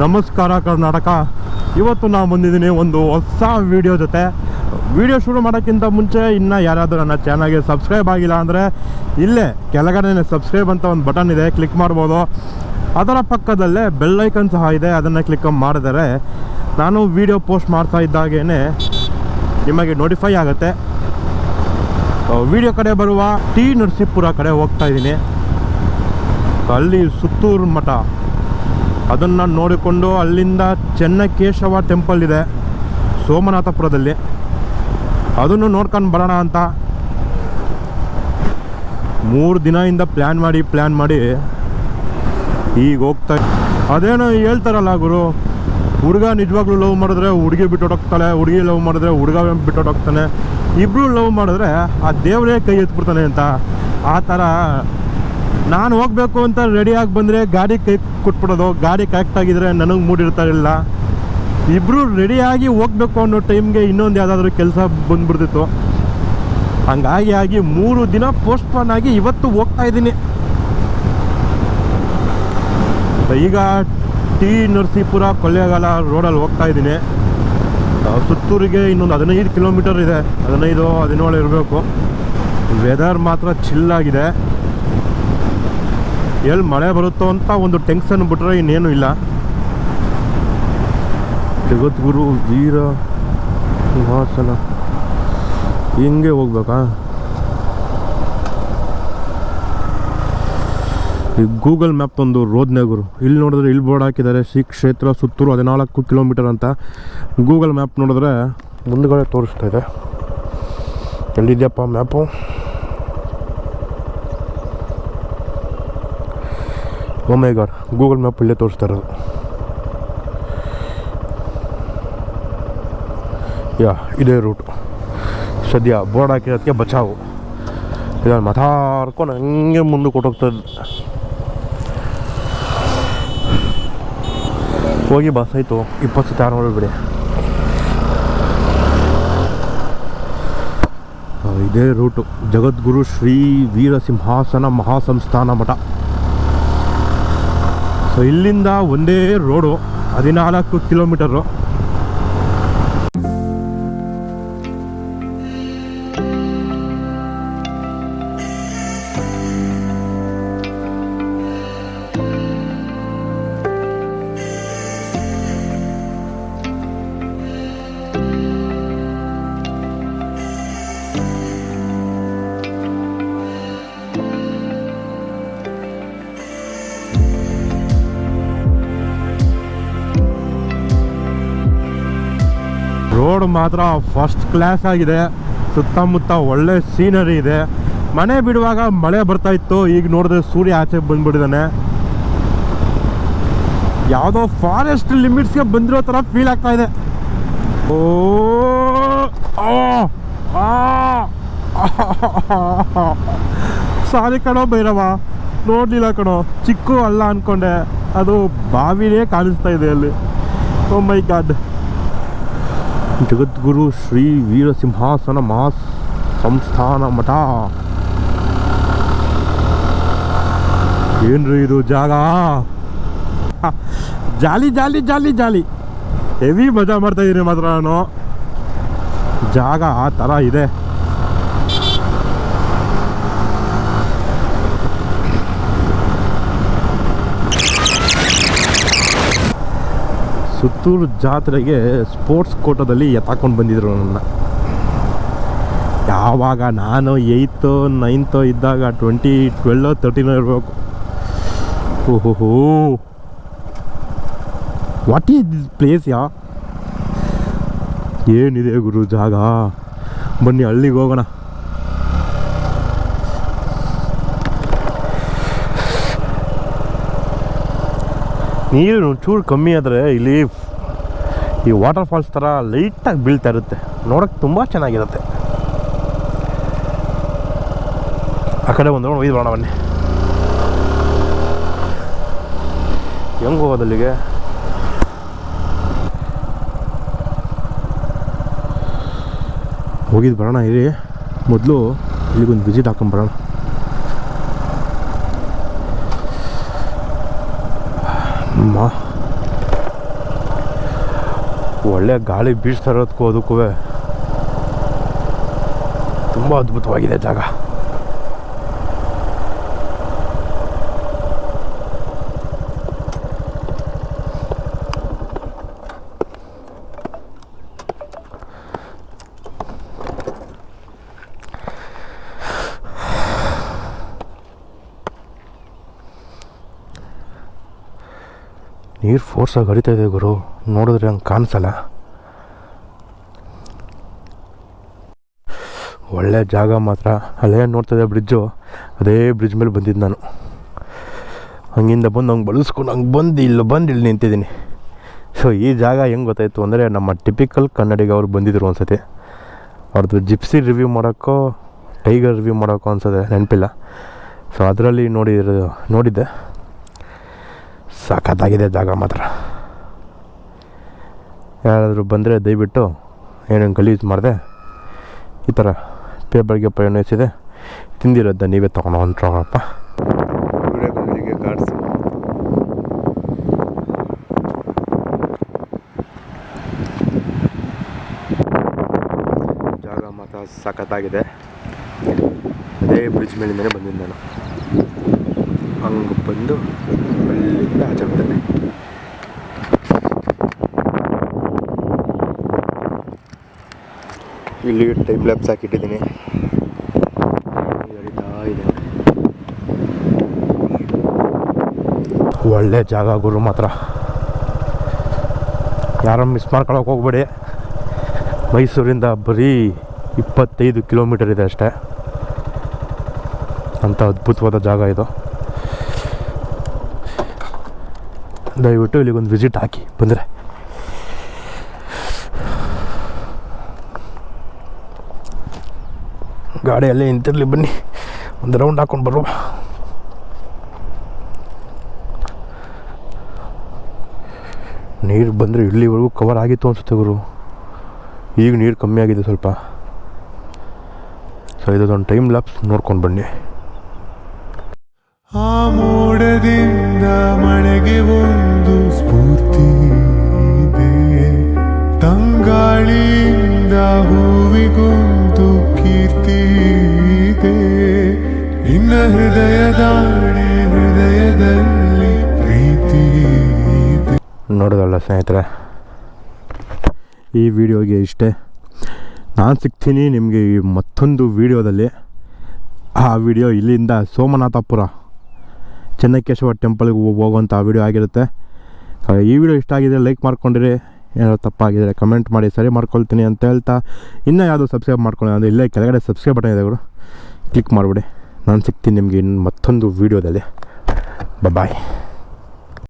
ನಮಸ್ಕಾರ ಕರ್ನಾಟಕ. ಇವತ್ತು ನಾನು ಬಂದಿದ್ದೀನಿ ಒಂದು ಹೊಸ ವಿಡಿಯೋ ಜೊತೆ. ವಿಡಿಯೋ ಶುರು ಮಾಡೋಕ್ಕಿಂತ ಮುಂಚೆ ಇನ್ನು ಯಾರಾದರೂ ನನ್ನ ಚಾನಲ್ಗೆ ಸಬ್ಸ್ಕ್ರೈಬ್ ಆಗಿಲ್ಲ ಅಂದರೆ ಇಲ್ಲೇ ಕೆಳಗಡೆ ಸಬ್ಸ್ಕ್ರೈಬ್ ಅಂತ ಒಂದು ಬಟನ್ ಇದೆ, ಕ್ಲಿಕ್ ಮಾಡ್ಬೋದು. ಅದರ ಪಕ್ಕದಲ್ಲೇ ಬೆಲ್ ಐಕನ್ ಸಹ ಇದೆ, ಅದನ್ನು ಕ್ಲಿಕ್ ಮಾಡಿದರೆ ನಾನು ವಿಡಿಯೋ ಪೋಸ್ಟ್ ಮಾಡ್ತಾ ಇದ್ದಾಗೇ ನಿಮಗೆ ನೋಟಿಫೈ ಆಗುತ್ತೆ. ವಿಡಿಯೋ ಕಡೆ ಬರುವ ಟಿ ನರಸೀಪುರ ಕಡೆ ಹೋಗ್ತಾ ಇದ್ದೀನಿ. ಅಲ್ಲಿ ಸುತ್ತೂರು ಮಠ ಅದನ್ನು ನೋಡಿಕೊಂಡು ಅಲ್ಲಿಂದ ಚೆನ್ನಕೇಶವ ಟೆಂಪಲ್ ಇದೆ ಸೋಮನಾಥಪುರದಲ್ಲಿ, ಅದನ್ನು ನೋಡ್ಕೊಂಡು ಬರೋಣ ಅಂತ 3 ದಿನದಿಂದ ಪ್ಲ್ಯಾನ್ ಮಾಡಿ ಈಗ ಹೋಗ್ತಾ. ಅದೇನೋ ಹೇಳ್ತಾರಲ್ಲ ಗುರು, ಹುಡುಗ ನಿಜವಾಗ್ಲೂ ಲವ್ ಮಾಡಿದ್ರೆ ಹುಡುಗಿ ಬಿಟ್ಟೋಗ್ತಾಳೆ, ಹುಡುಗಿ ಲವ್ ಮಾಡಿದ್ರೆ ಹುಡುಗ ಬಿಟ್ಟೋಗ್ತಾನೆ, ಇಬ್ಬರು ಲವ್ ಮಾಡಿದ್ರೆ ಆ ದೇವರೇ ಕೈ ಎತ್ಬಿಡ್ತಾನೆ ಅಂತ. ಆ ಥರ ನಾನು ಹೋಗಬೇಕು ಅಂತ ರೆಡಿಯಾಗಿ ಬಂದರೆ ಗಾಡಿ ಕೈ ಕೊಟ್ಬಿಡೋದು. ಗಾಡಿ ಕರೆಕ್ಟಾಗಿದ್ದರೆ ನನಗೆ ಮೂಡಿರ್ತಾರಿಲ್ಲ. ಇಬ್ಬರು ರೆಡಿಯಾಗಿ ಹೋಗ್ಬೇಕು ಅನ್ನೋ ಟೈಮ್ಗೆ ಇನ್ನೊಂದು ಯಾವುದಾದ್ರೂ ಕೆಲಸ ಬಂದುಬಿಡ್ತಿತ್ತು. ಹಂಗಾಗಿ 3 ದಿನ ಪೋಸ್ಟ್ಪೋನ್ ಆಗಿ ಇವತ್ತು ಹೋಗ್ತಾ ಇದ್ದೀನಿ. ಈಗ ಟಿ ನರಸೀಪುರ ಕೊಳ್ಳೇಗಾಲ ರೋಡಲ್ಲಿ ಹೋಗ್ತಾ ಇದ್ದೀನಿ. ಸುತ್ತೂರಿಗೆ ಇನ್ನೊಂದು 15 ಕಿಲೋಮೀಟರ್ ಇದೆ, 15-17 ಇರಬೇಕು. ವೆದರ್ ಮಾತ್ರ ಚಿಲ್ಲಾಗಿದೆ. ಎಲ್ಲಿ ಮಳೆ ಬರುತ್ತೋ ಅಂತ ಒಂದು ಟೆನ್ಷನ್ ಬಿಟ್ರೆ ಇನ್ನೇನು ಇಲ್ಲ. ಜಗದ್ಗುರು ವೀರ ಸಿಂಹಾಸನ ಹಿಂಗೆ ಹೋಗ್ಬೇಕಾ? ಈ ಗೂಗಲ್ ಮ್ಯಾಪ್ ಒಂದು ರೋದ್ನೇ ಗುರು. ಇಲ್ಲಿ ನೋಡಿದ್ರೆ ಇಲ್ಲಿ ಬೋರ್ಡ್ ಹಾಕಿದ್ದಾರೆ, ಶ್ರೀ ಕ್ಷೇತ್ರ ಸುತ್ತೂರು 14 ಕಿಲೋಮೀಟರ್ ಅಂತ. ಗೂಗಲ್ ಮ್ಯಾಪ್ ನೋಡಿದ್ರೆ ಮುಂದುಗಡೆ ತೋರಿಸ್ತಾ ಇದೆ. ಎಲ್ಲಿದೆಯಪ್ಪ ಮ್ಯಾಪು? ಓ ಮೈ ಗಾಡ್, ಗೂಗಲ್ ಮ್ಯಾಪ್ ಇಲ್ಲೇ ತೋರಿಸ್ತಾ ಇರೋದು. ಇದೇ ರೂಟು. ಸದ್ಯ ಬೋರ್ಡ್ ಹಾಕಿರೋದಕ್ಕೆ ಬಚಾವು. ಇದನ್ನು ಮಾತಾಡ್ಕೊಂಡು ಹಂಗೆ ಮುಂದೆ ಕೊಟ್ಟೋಗ್ತದೆ. ಹೋಗಿ ಬಸ್ ಆಯಿತು 20 ಸತಿ ನೋಡಿಬಿಡಿ. ಇದೇ ರೂಟು, ಜಗದ್ಗುರು ಶ್ರೀ ವೀರಸಿಂಹಾಸನ ಮಹಾಸಂಸ್ಥಾನ ಮಠ. ಸೊ ಇಲ್ಲಿಂದ ಒಂದೇ ರೋಡು 14 ಕಿಲೋಮೀಟರು. ರೋಡ್ ಮಾತ್ರ ಫಸ್ಟ್ ಕ್ಲಾಸ್ ಆಗಿದೆ. ಸುತ್ತಮುತ್ತ ಒಳ್ಳೆ ಸೀನರಿ ಇದೆ. ಮನೆ ಬಿಡುವಾಗ ಮಳೆ ಬರ್ತಾ ಇತ್ತು, ಈಗ ನೋಡಿದ್ರೆ ಸೂರ್ಯ ಆಚೆ ಬಂದ್ಬಿಟ್ಟಿದ್ದಾನೆ. ಯಾವುದೋ ಫಾರೆಸ್ಟ್ ಲಿಮಿಟ್ಸ್ಗೆ ಬಂದಿರೋ ಥರ ಫೀಲ್ ಆಗ್ತಾ ಇದೆ. ಸಾರಿ ಕಣೋ ಭೈರವ, ನೋಡಲಿಲ್ಲ ಕಣೋ, ಚಿಕ್ಕು ಅಲ್ಲ ಅಂದ್ಕೊಂಡೆ, ಅದು ಬಾವಿನೇ ಕಾಣಿಸ್ತಾ ಇದೆ ಅಲ್ಲಿ. ಓ ಮೈ ಗಾಡ್. ಜಗದ್ಗುರು ಶ್ರೀ ವೀರಸಿಂಹಾಸನ ಮಹಾಸಂಸ್ಥಾನ ಮಠ. ಏನ್ರಿ ಇದು ಜಾಗ? ಜಾಲಿ ಜಾಲಿ ಜಾಲಿ ಜಾಲಿ ಹೆವಿ ಮಜಾ ಮಾಡ್ತಾ ಇದೀನಿ ಮಾತ್ರ ನಾನು. ಜಾಗ ಆ ಥರ ಇದೆ. ಸುತ್ತೂರು ಜಾತ್ರೆಗೆ ಸ್ಪೋರ್ಟ್ಸ್ ಕೋಟದಲ್ಲಿ ಎತ್ತಾಕೊಂಡು ಬಂದಿದ್ರು ನನ್ನ. ಯಾವಾಗ ನಾನು 8th 9th ಇದ್ದಾಗ 2012-13 ಇರಬೇಕು. ಓಹೋ, ವಾಟ್ ಈಸ್ ದಿಸ್ ಪ್ಲೇಸ್? ಏನಿದೆ ಗುರು ಜಾಗ? ಬನ್ನಿ ಹಳ್ಳಿಗೆ ಹೋಗೋಣ. ನೀರು ಚೂರು ಕಮ್ಮಿ ಆದರೆ ಇಲ್ಲಿ ಈ ವಾಟರ್ ಫಾಲ್ಸ್ ಥರ ಲೈಟಾಗಿ ಬೀಳ್ತಾ ಇರುತ್ತೆ. ನೋಡೋಕ್ಕೆ ತುಂಬ ಚೆನ್ನಾಗಿರುತ್ತೆ. ಆ ಕಡೆ ಒಂದು ಒಯ್ದು ಬರೋಣ ಬನ್ನಿ. ಹೆಂಗೆ ಹೋಗೋದು ಅಲ್ಲಿಗೆ? ಹೋಗಿದ್ದು ಬರೋಣ ಇರಿ. ಮೊದಲು ಇಲ್ಲಿಗೊಂದು ವಿಸಿಟ್ ಹಾಕೊಂಬರೋಣ. ಒಳ್ಳೆ ಗಾಳಿ ಬೀಸ್ತಾ ಇರೋದಕ್ಕೂ ಅದಕ್ಕೂ ತುಂಬ ಅದ್ಭುತವಾಗಿದೆ ಜಾಗ. ನೀರು ಫೋರ್ಸಾಗಿ ಹರಿತಾ ಇದೆ ಗುರು, ನೋಡಿದ್ರೆ ಹಂಗೆ ಕಾಣಿಸಲ್ಲ. ಒಳ್ಳೆ ಜಾಗ ಮಾತ್ರ. ಅಲ್ಲೇ ನೋಡ್ತಾಯಿದ್ದೆ ಬ್ರಿಡ್ಜು, ಅದೇ ಬ್ರಿಡ್ಜ್ ಮೇಲೆ ಬಂದಿದ್ದು ನಾನು. ಹಂಗಿಂದ ಬಂದು ಹಂಗೆ ಬಳಸ್ಕೊಂಡು ಹಂಗೆ ಬಂದು ಇಲ್ಲಿ ನಿಂತಿದ್ದೀನಿ. ಸೊ ಈ ಜಾಗ ಹೆಂಗೆ ಗೊತ್ತಾಯಿತು ಅಂದರೆ, ನಮ್ಮ ಟಿಪಿಕಲ್ ಕನ್ನಡಿಗ ಅವ್ರು ಬಂದಿದ್ದರು ಅನ್ಸುತ್ತೆ. ಅವ್ರದ್ದು ಜಿಪ್ಸಿ ರಿವ್ಯೂ ಮಾಡೋಕ್ಕೋ ಟೈಗರ್ ರಿವ್ಯೂ ಮಾಡೋಕ್ಕೋ ಅನ್ಸೋದೆ, ನೆನಪಿಲ್ಲ. ಸೊ ಅದರಲ್ಲಿ ನೋಡಿದ್ದೆ. ಸಖತ್ತಾಗಿದೆ ಜಾಗ ಮಾತ್ರ. ಯಾರಾದರೂ ಬಂದರೆ ದಯವಿಟ್ಟು ಏನೇನು ಗಲೀಜು ಮಾಡಿದೆ ಈ ಥರ ಪೇಪರ್ಗೆ ಎಣಿಸಿದೆ ತಿಂದಿರೋದನ್ನ ನೀವೇ ತೊಗೊಂಡು ಹೊಂಟ್ರಪ್ಪ. ಕಾಡಿಸಿ ಜಾಗ ಮಾತ್ರ ಸಖತ್ತಾಗಿದೆ. ಅದೇ ಬ್ರಿಡ್ಜ್ ಮೇಲಿಂದಲೇ ಬಂದಿದ್ದೆ ನಾನು. ಹಂಗೆ ಬಂದು ಅಲ್ಲಿಂದ ಆಚೆ ಬಿಡ್ತೇನೆ. ಇಲ್ಲಿ ಟೈಮ್ ಲ್ಯಾಪ್ಸ್ ಹಾಕಿಟ್ಟಿದ್ದೀನಿ, ಹರಿತಾ ಇದೆ. ಒಳ್ಳೆ ಜಾಗ ಗುರು ಮಾತ್ರ. ಯಾರು ಮಿಸ್ ಮಾಡ್ಕೊಳಕ್ಕೆ ಹೋಗ್ಬೇಡಿ. ಮೈಸೂರಿಂದ ಬರೀ 25 ಕಿಲೋಮೀಟರ್ ಇದೆ ಅಷ್ಟೇ. ಅಂಥ ಅದ್ಭುತವಾದ ಜಾಗ ಇದು. ದಯವಿಟ್ಟು ಇಲ್ಲಿಗೊಂದು ವಿಸಿಟ್ ಹಾಕಿ ಬಂದರೆ. ಗಾಡಿಯಲ್ಲೇ ನಿಂತಿರಲಿ, ಬನ್ನಿ ಒಂದು ರೌಂಡ್ ಹಾಕ್ಕೊಂಡು ಬರುವ. ನೀರು ಬಂದರೆ ಇಲ್ಲಿವರೆಗೂ ಕವರ್ ಆಗಿತ್ತು ಅನಿಸುತ್ತೆ ಗುರು. ಈಗ ನೀರು ಕಮ್ಮಿ ಆಗಿದೆ ಸ್ವಲ್ಪ. ಸೊ ಇದೊಂದು ಟೈಮ್ ಲ್ಯಾಪ್ಸ್ ನೋಡ್ಕೊಂಡು ಬನ್ನಿ. ಆ ಮೋಡದಿಂದ ಮಳೆಗೆ ಒಂದು ಸ್ಫೂರ್ತಿ ಇದೆ, ತಂಗಾಳಿಯಿಂದ ಹೂವಿಗೊಂದು ಕೀರ್ತಿ ಇದೆ, ನಿನ್ನ ಹೃದಯದಲ್ಲಿ ಪ್ರೀತಿ ಇದೆ. ನೋಡೋದಲ್ಲ ಸ್ನೇಹಿತರೆ, ಈ ವಿಡಿಯೋಗೆ ಇಷ್ಟೇ. ನಾನು ಸಿಗ್ತೀನಿ ನಿಮಗೆ ಮತ್ತೊಂದು ವಿಡಿಯೋದಲ್ಲಿ. ಆ ವಿಡಿಯೋ ಇಲ್ಲಿಂದ ಸೋಮನಾಥಪುರ ಚೆನ್ನಕೇಶವ ಟೆಂಪಲ್ಗೆ ಹೋಗುವಂಥ ವಿಡಿಯೋ ಆಗಿರುತ್ತೆ. ಈ ವಿಡಿಯೋ ಇಷ್ಟ ಆಗಿದ್ರೆ ಲೈಕ್ ಮಾಡ್ಕೊಂಡಿರಿ, ಏನಾದ್ರು ತಪ್ಪಾಗಿದ್ರೆ ಕಮೆಂಟ್ ಮಾಡಿ ಸರಿ ಮಾಡ್ಕೊಳ್ತೀನಿ ಅಂತ ಹೇಳ್ತಾ, ಇನ್ನೂ ಯಾವುದೋ ಸಬ್ಸ್ಕ್ರೈಬ್ ಮಾಡ್ಕೊಳ್ಳಿ ಅಂದರೆ ಇಲ್ಲೇ ಕೆಳಗಡೆ ಸಬ್ಸ್ಕ್ರೈಬ್ ಬಟನ್ ಇದೆ, ಕ್ಲಿಕ್ ಮಾಡಿಬಿಡಿ. ನಾನು ಸಿಗ್ತೀನಿ ನಿಮಗೆ ಇನ್ನು ಮತ್ತೊಂದು ವೀಡಿಯೋದಲ್ಲಿ. ಬಾಯ್.